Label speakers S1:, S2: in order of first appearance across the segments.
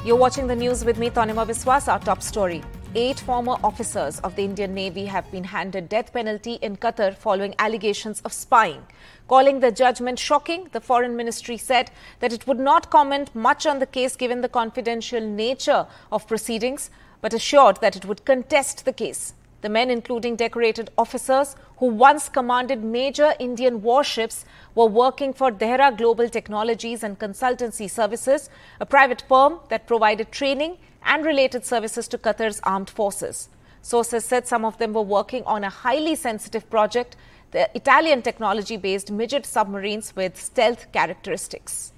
S1: You're watching the news with me, Tanima Biswas. Our top story. 8 former officers of the Indian Navy have been handed death penalty in Qatar following allegations of spying. Calling the judgment shocking, the Foreign Ministry said that it would not comment much on the case given the confidential nature of proceedings, but assured that it would contest the case. The men, including decorated officers who once commanded major Indian warships, were working for Dehra Global Technologies and Consultancy Services, a private firm that provided training and related services to Qatar's armed forces. Sources said some of them were working on a highly sensitive project, the Italian technology-based midget submarines with stealth characteristics.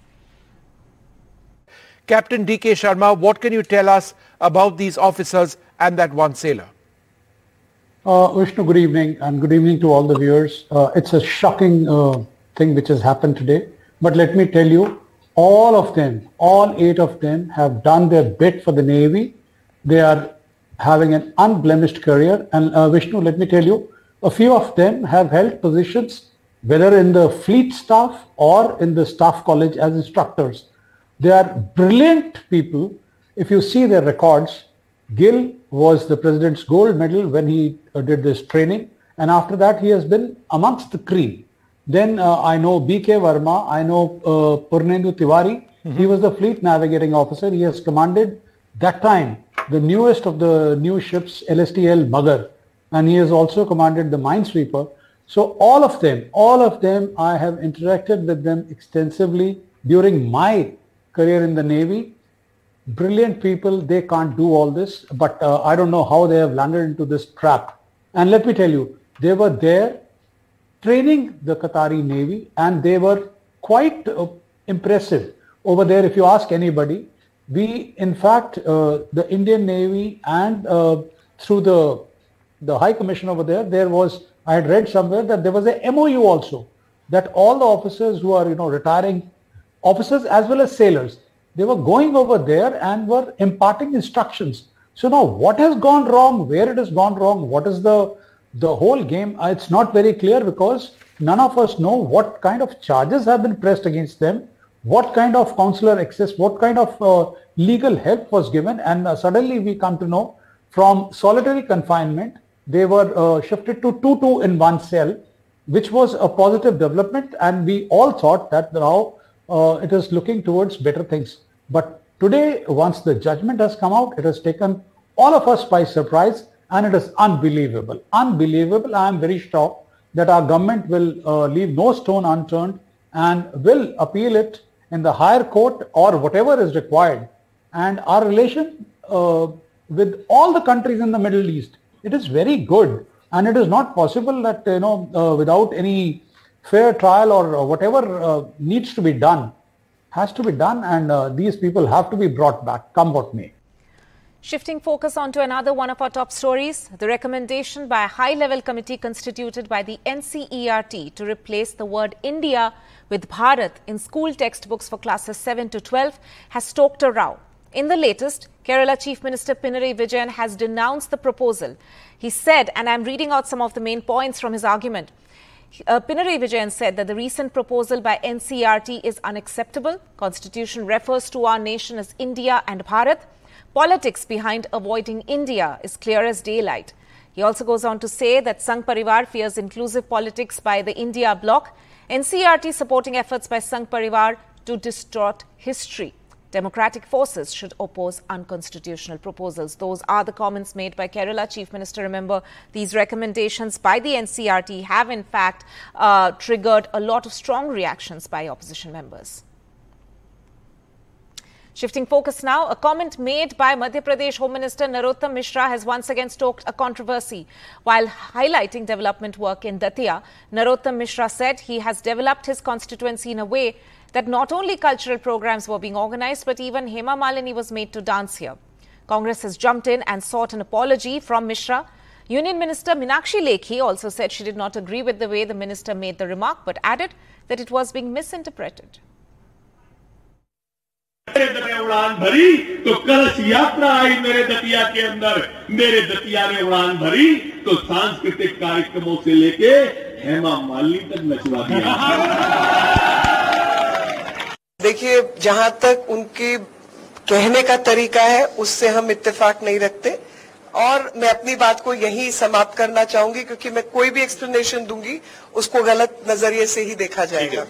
S2: Captain D.K. Sharma, what can you tell us about these officers and that one sailor?
S3: Vishnu, good evening, and good evening to all the viewers. It's a shocking thing which has happened today. But let me tell you, all of them, all 8 of them have done their bit for the Navy. They are having an unblemished career. And Vishnu, let me tell you, a few of them have held positions, whether in the fleet staff or in the staff college as instructors. They are brilliant people. If you see their records, Gill was the President's gold medal when he did this training, and after that he has been amongst the cream. Then I know B.K. Verma, I know Purnendu Tiwari. He was the fleet navigating officer. He has commanded that time the newest of the new ships, LSTL Magar, and he has also commanded the minesweeper. So all of them, I have interacted with them extensively during my career in the Navy. Brilliant people, they can't do all this, but I don't know how they have landed into this trap. And let me tell you, they were there training the Qatari Navy, and they were quite impressive over there. If you ask anybody, we, in fact, the Indian Navy and through the High Commission over there was, I had read somewhere that there was a MOU also, that all the officers who are, retiring officers as well as sailors, they were going over there and were imparting instructions. So now what has gone wrong, where it has gone wrong, what is the whole game? It's not very clear, because none of us know what kind of charges have been pressed against them, what kind of consular access, what kind of legal help was given, and suddenly we come to know from solitary confinement, they were shifted to 2 in one cell, which was a positive development, and we all thought that now it is looking towards better things. But today, once the judgment has come out, it has taken all of us by surprise, and it is unbelievable. Unbelievable. I am very shocked that our government will leave no stone unturned and will appeal it in the higher court or whatever is required. And our relation with all the countries in the Middle East, it is very good, and it is not possible that without any fair trial or whatever needs to be done, has to be done, and these people have to be brought back, come what may.
S1: Shifting focus onto another one of our top stories, the recommendation by a high-level committee constituted by the NCERT to replace the word India with Bharat in school textbooks for classes 7 to 12 has stoked a row. In the latest, Kerala Chief Minister Pinarayi Vijayan has denounced the proposal. He said, and I'm reading out some of the main points from his argument, Pinarayi Vijayan said that the recent proposal by NCERT is unacceptable. Constitution refers to our nation as India and Bharat. Politics behind avoiding India is clear as daylight. He also goes on to say that Sangh Parivar fears inclusive politics by the India bloc. NCERT supporting efforts by Sangh Parivar to distort history. Democratic forces should oppose unconstitutional proposals. Those are the comments made by Kerala Chief Minister. Remember, these recommendations by the NCERT have in fact triggered a lot of strong reactions by opposition members. Shifting focus now, a comment made by Madhya Pradesh Home Minister Narottam Mishra has once again stoked a controversy. While highlighting development work in Datia, Narottam Mishra said he has developed his constituency in a way that not only cultural programs were being organized, but even Hema Malini was made to dance here. Congress has jumped in and sought an apology from Mishra. Union Minister Meenakshi Lekhi also said she did not agree with the way the minister made the remark, but added that it was being misinterpreted.
S4: उड़ान भरी तो कलश यात्रा आई मेरे दतिया के अंदर, मेरे दतिया ने उड़ान भरी तो सांस्कृतिक कार्यक्रमों से लेके हेमा मालिनी तक नचवा दिया।
S5: देखिए, जहां तक उनकी कहने का तरीका है उससे हम इत्तेफाक नहीं रखते और मैं अपनी बात को यहीं समाप्त करना चाहूंगी क्योंकि मैं कोई भी एक्सप्लेनेशन दूंगी उसको गलत नजरिए से ही देखा जाएगा।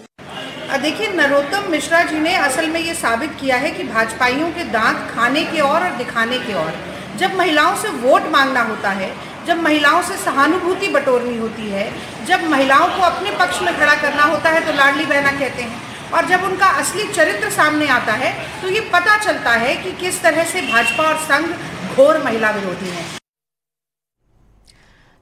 S6: देखिए, नरोत्तम मिश्रा जी ने असल में ये साबित किया है कि भाजपाइयों के दांत खाने के और दिखाने के और। जब महिलाओं से वोट मांगना होता है, जब महिलाओं से सहानुभूति बटोरनी होती है, जब महिलाओं को अपने पक्ष में खड़ा करना होता है तो लाडली बहना कहते हैं, और जब उनका असली चरित्र सामने आता है तो ये पता चलता है कि किस तरह से भाजपा और संघ घोर महिला विरोधी हैं।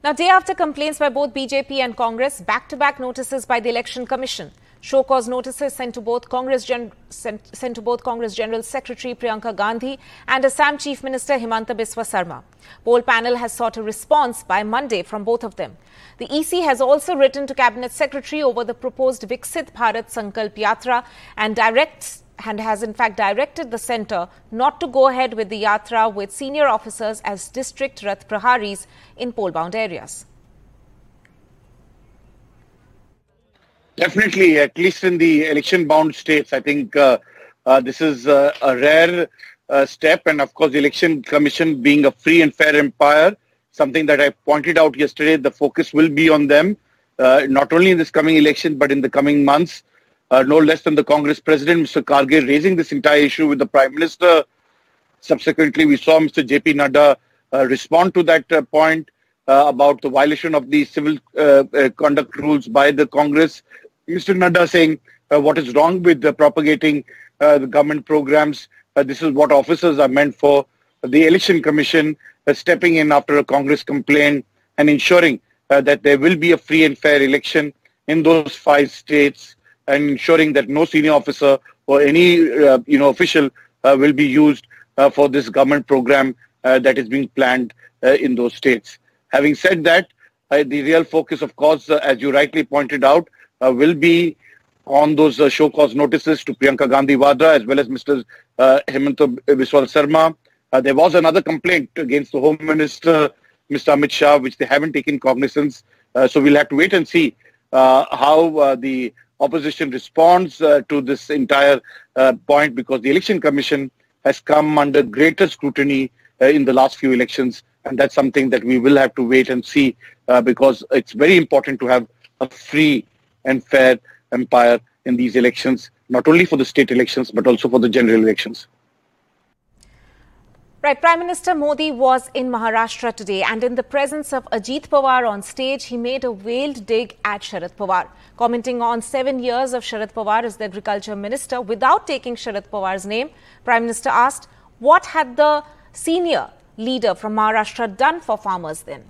S1: Now, day after complaints by both BJP and Congress, back-to-back notices by the Election Commission. Show cause notices sent to both Congress General Secretary Priyanka Gandhi and Assam Chief Minister Himanta Biswa Sarma. Poll panel has sought a response by Monday from both of them. The EC has also written to Cabinet Secretary over the proposed Viksit Bharat Sankalp Yatra and has in fact directed the centre not to go ahead with the yatra with senior officers as district Rath Praharis in poll-bound areas.
S7: Definitely, at least in the election-bound states, I think this is a rare step. And of course, the Election Commission being a free and fair empire, something that I pointed out yesterday, the focus will be on them, not only in this coming election, but in the coming months. No less than the Congress President, Mr. Karge, raising this entire issue with the Prime Minister. Subsequently, we saw Mr. J.P. Nada respond to that point about the violation of the civil conduct rules by the Congress. Mr. Nada saying what is wrong with propagating the government programs. This is what officers are meant for. The Election Commission stepping in after a Congress complaint and ensuring that there will be a free and fair election in those 5 states, and ensuring that no senior officer or any official will be used for this government program that is being planned in those states. Having said that, the real focus, of course, as you rightly pointed out, will be on those show cause notices to Priyanka Gandhi Vadra as well as Mr. Himanta Biswa Sarma. There was another complaint against the Home Minister, Mr. Amit Shah, which they haven't taken cognizance. So we'll have to wait and see how the opposition responds to this entire point, because the Election Commission has come under greater scrutiny in the last few elections, and that's something that we will have to wait and see, because it's very important to have a free and fair empire in these elections, not only for the state elections but also for the general elections.
S1: Right, Prime Minister Modi was in Maharashtra today, and in the presence of Ajit Pawar on stage, he made a veiled dig at Sharad Pawar. Commenting on 7 years of Sharad Pawar as the Agriculture Minister without taking Sharad Pawar's name, Prime Minister asked, what had the senior leader from Maharashtra done for farmers then?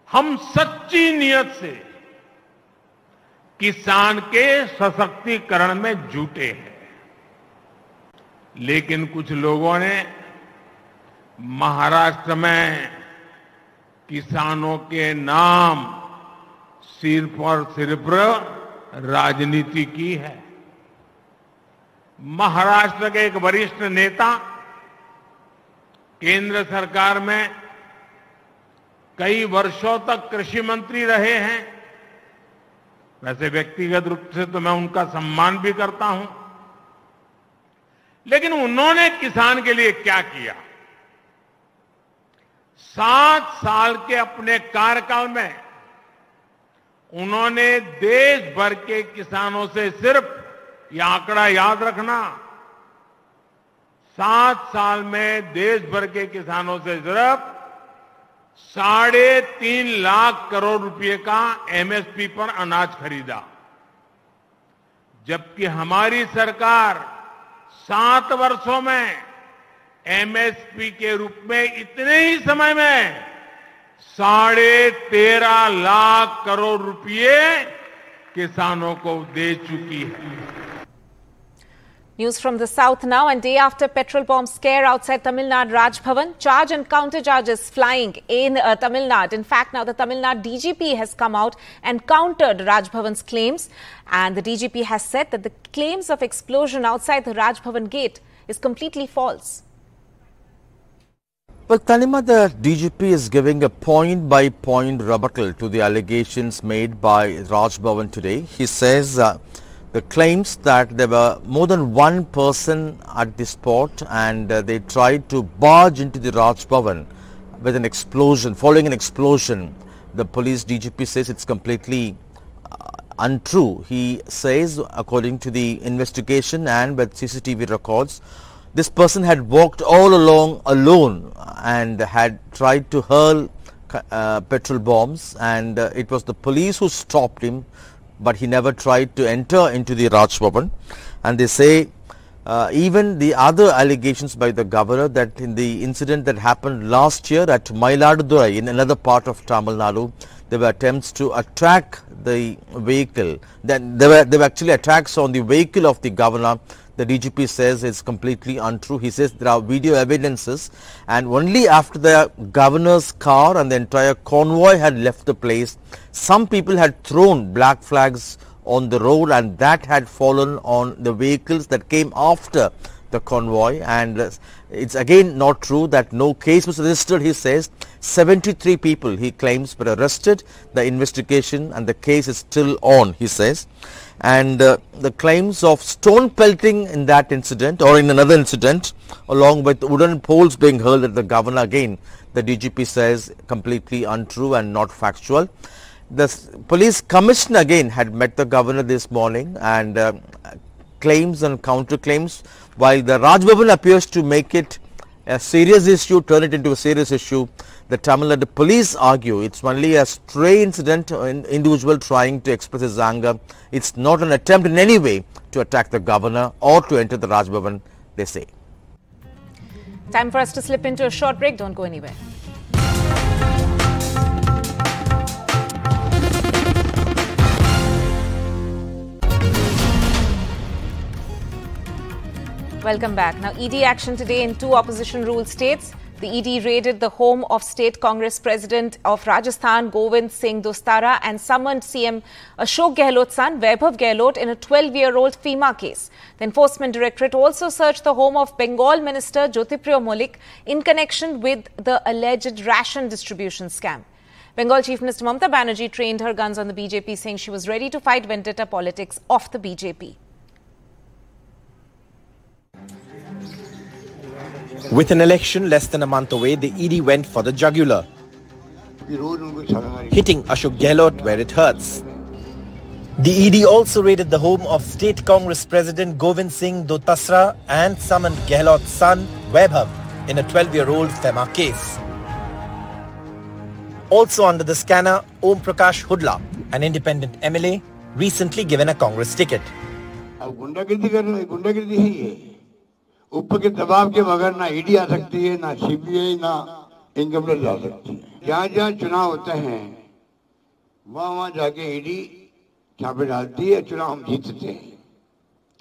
S4: हम सच्ची नियत से किसान के सशक्तिकरण में जुटे हैं, लेकिन कुछ लोगों ने महाराष्ट्र में किसानों के नाम सिर्फ और सिर्फ राजनीति की है। महाराष्ट्र के एक वरिष्ठ नेता केंद्र सरकार में कई वर्षों तक कृषि मंत्री रहे हैं। वैसे व्यक्तिगत रूप से तो मैं उनका सम्मान भी करता हूं, लेकिन उन्होंने किसान के लिए क्या किया? 7 साल के अपने कार्यकाल में उन्होंने देश भर के किसानों से सिर्फ यह आंकड़ा याद रखना, 7 साल में देश भर के किसानों से सिर्फ 3.5 लाख करोड़ रुपए का एमएसपी पर अनाज खरीदा, जबकि हमारी सरकार 7 वर्षों में एमएसपी के रूप में इतने ही समय में 13.5 लाख करोड़ रुपए किसानों को दे चुकी है।
S1: News from the south now, and day after petrol bomb scare outside Tamil Nadu Raj Bhavan, charge and counter charges flying in Tamil Nadu. In fact, now the Tamil Nadu DGP has come out and countered Raj Bhavan's claims, and the DGP has said that the claims of explosion outside the Raj Bhavan gate is completely false.
S8: Well, Tanima, the DGP is giving a point-by-point rebuttal to the allegations made by Raj Bhavan today. He says The claims that there were more than one person at the spot and they tried to barge into the Raj Bhavan with an explosion. Following an explosion, the police DGP says it's completely untrue. He says, according to the investigation and with CCTV records, this person had walked all along alone and had tried to hurl petrol bombs, and it was the police who stopped him, but he never tried to enter into the Raj Bhavan. And they say even the other allegations by the governor that in the incident that happened last year at Mayiladurai in another part of Tamil Nadu, there were attempts to attack the vehicle. Then there were actually attacks on the vehicle of the governor. The DGP says it's completely untrue. He says there are video evidences, and only after the governor's car and the entire convoy had left the place, some people had thrown black flags on the road, and that had fallen on the vehicles that came after the convoy. And it's again not true that no case was registered. He says 73 people, he claims, were arrested. The investigation and the case is still on, he says. And the claims of stone pelting in that incident or in another incident, along with wooden poles being hurled at the governor, again the DGP says completely untrue and not factual. The police commissioner again had met the governor this morning, and claims and counterclaims, while the Raj Bhavan appears to make it a serious issue, turn it into a serious issue, the Tamil Nadu police argue it's only a stray incident, an individual trying to express his anger. It's not an attempt in any way to attack the governor or to enter the Raj Bhavan, they say.
S1: Time for us to slip into a short break. Don't go anywhere. Welcome back. Now, ED action today in two opposition-ruled states. The ED raided the home of State Congress President of Rajasthan, Govind Singh Dostara, and summoned CM Ashok Gehlot's son, Vaibhav Gehlot, in a 12-year-old FEMA case. The Enforcement Directorate also searched the home of Bengal Minister Jyotipriya Malik in connection with the alleged ration distribution scam. Bengal Chief Minister Mamata Banerjee trained her guns on the BJP, saying she was ready to fight vendetta politics of the BJP.
S9: With an election less than a month away, the ED went for the jugular, hitting Ashok Gehlot where it hurts. The ED also raided the home of State Congress President Govind Singh Dostara and summoned Gehlot's son, Vaibhav, in a 12-year-old FEMA case. Also under the scanner, Om Prakash Hudla, an independent MLA, recently given a Congress ticket.
S10: ऊपर के दबाव के बगैर ना ED आ सकती है, ना CBI, ना इनकम टैक्स आ सकती है। जहाँ-जहाँ चुनाव होते हैं, वहाँ जाके ईडी छापे डालती है, चुनाव हम जीतते हैं।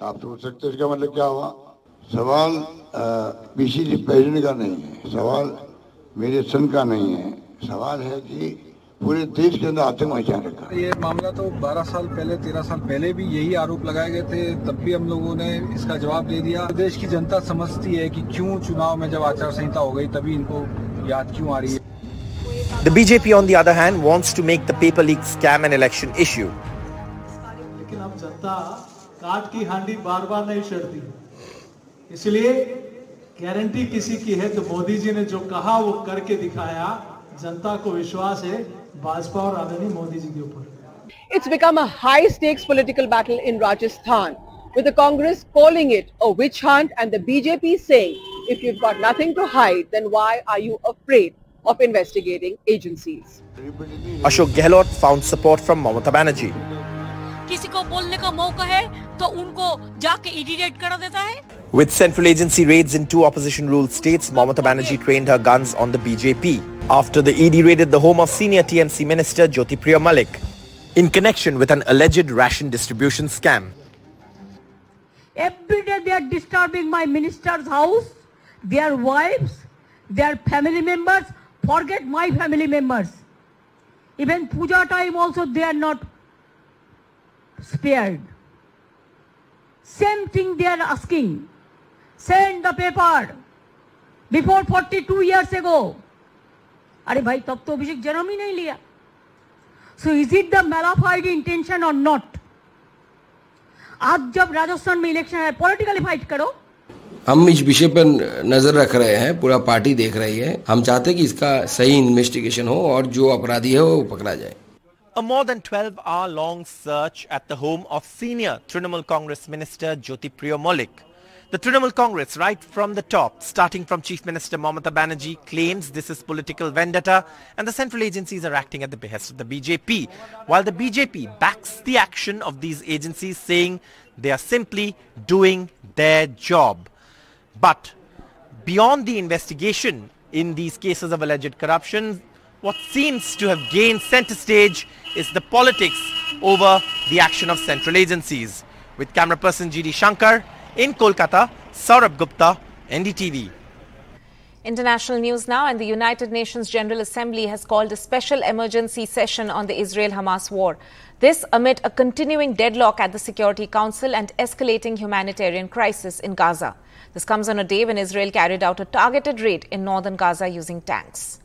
S10: आप सोच सकते हैं इसका मतलब क्या हुआ? सवाल पीसीसी प्रेसिडेंट का नहीं है, सवाल मेरे सन का नहीं है, सवाल है कि पूरे देश के अंदर आतंक मचा रखा।
S11: ये मामला तो 12 साल पहले, 13 साल पहले भी यही आरोप लगाए गए थे, तब भी हम लोगों ने इसका जवाब दे दिया। देश की जनता समझती है कि क्यों चुनाव में जब आचार संहिता हो गई तभी इनको याद क्यों आ रही है।
S9: The BJP, on the other hand, wants to make the paper leak scam an election issue.
S12: लेकिन अब जनता काट की हांडी बार-बार नहीं चढ़ती, इसलिए गारंटी किसी की है तो मोदी जी ने जो कहा वो करके दिखाया। जनता को विश्वास है भाजपा और आदरणीय मोदी जी के ऊपर।
S13: It's become a high-stakes political battle in Rajasthan, with the Congress calling it a witch hunt and the BJP saying, if you've got nothing to hide, then why are you afraid of investigating agencies?
S9: Ashok Gehlot found support from Mamata Banerjee.
S14: किसी को बोलने का मौका है तो उनको जाके ED red कर देता है।
S9: With central agency raids in two opposition-ruled states, Mamata Banerjee trained her guns on the BJP after the ED raided the home of senior TMC Minister Jyotipriya Malik in connection with an alleged ration distribution scam.
S14: Every day they are disturbing my minister's house, their wives, their family members. Forget my family members. Even puja time also they are not spared. Same thing they are asking. Send the paper before 42 years ago. अरे भाई तब तो अभिषेक जन्म ही नहीं लिया. So is it the malafide intention or not? आज जब राजस्थान में इलेक्शन है, पॉलिटिकली फाइट करो।
S15: हम इस विषय पर नजर रख रहे हैं, पूरा पार्टी देख रही है। हम चाहते हैं कि इसका सही इन्वेस्टिगेशन हो और जो अपराधी है वो पकड़ा जाए।
S9: A more than 12-hour-long search at the home of senior Trinamool Congress Minister Jyotipriya Malik. The Trinamool Congress, right from the top, starting from Chief Minister Mamata Banerjee, claims this is political vendetta and the central agencies are acting at the behest of the BJP, while the BJP backs the action of these agencies, saying they are simply doing their job. But beyond the investigation in these cases of alleged corruption, what seems to have gained center stage is the politics over the action of central agencies. With camera person GD Shankar in Kolkata, Saurabh Gupta, NDTV.
S1: International news now, and the United Nations General Assembly has called a special emergency session on the Israel-Hamas war. This amid a continuing deadlock at the Security Council and escalating humanitarian crisis in Gaza. This comes on a day when Israel carried out a targeted raid in northern Gaza using tanks.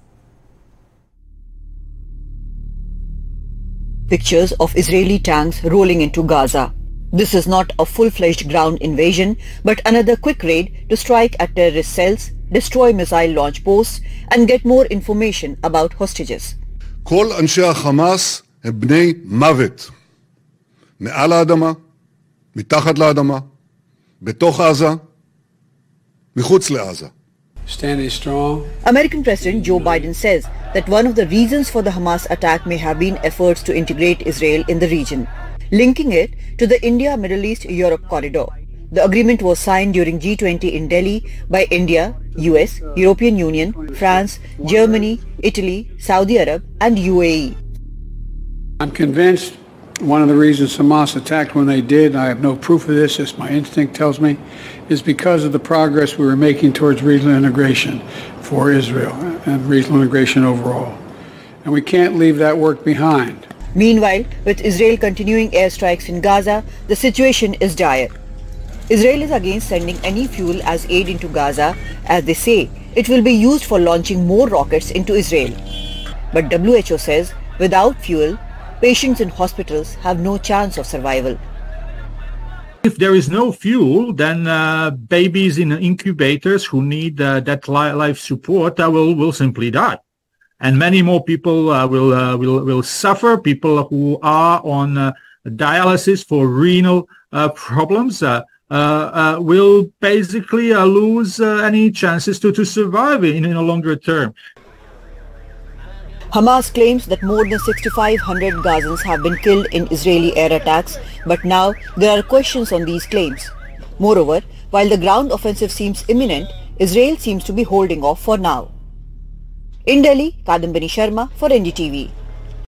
S16: Pictures of Israeli tanks rolling into Gaza. This is not a full-fledged ground invasion, but another quick raid to strike at terrorist cells, destroy missile launch posts, and get more information about hostages.
S17: כל אנשי החמאס הם בני מוות. מעל האדמה, מתחת לאדמה, בתוך עזה, מחוץ לעזה.
S18: Standing strong.
S16: American President Joe Biden says that one of the reasons for the Hamas attack may have been efforts to integrate Israel in the region, linking it to the India-Middle East-Europe corridor. The agreement was signed during G20 in Delhi by India, US, European Union, France, Germany, Italy, Saudi Arab and UAE.
S18: I'm convinced one of the reasons Hamas attacked when they did, I have no proof of this, as my instinct tells me, is because of the progress we were making towards regional integration for Israel and regional integration overall. And we can't leave that work behind.
S16: Meanwhile, with Israel continuing airstrikes in Gaza, the situation is dire. Israel is against sending any fuel as aid into Gaza, as they say it will be used for launching more rockets into Israel. But WHO says without fuel, patients in hospitals have no chance of survival.
S19: If there is no fuel, then babies in incubators who need that life support will simply die. And many more people will suffer. People who are on dialysis for renal problems will basically lose any chances to survive in a longer term.
S16: Hamas claims that more than 6,500 Gazans have been killed in Israeli air attacks, but now there are questions on these claims. Moreover, while the ground offensive seems imminent, Israel seems to be holding off for now. In Delhi, Kadambini Sharma for NDTV.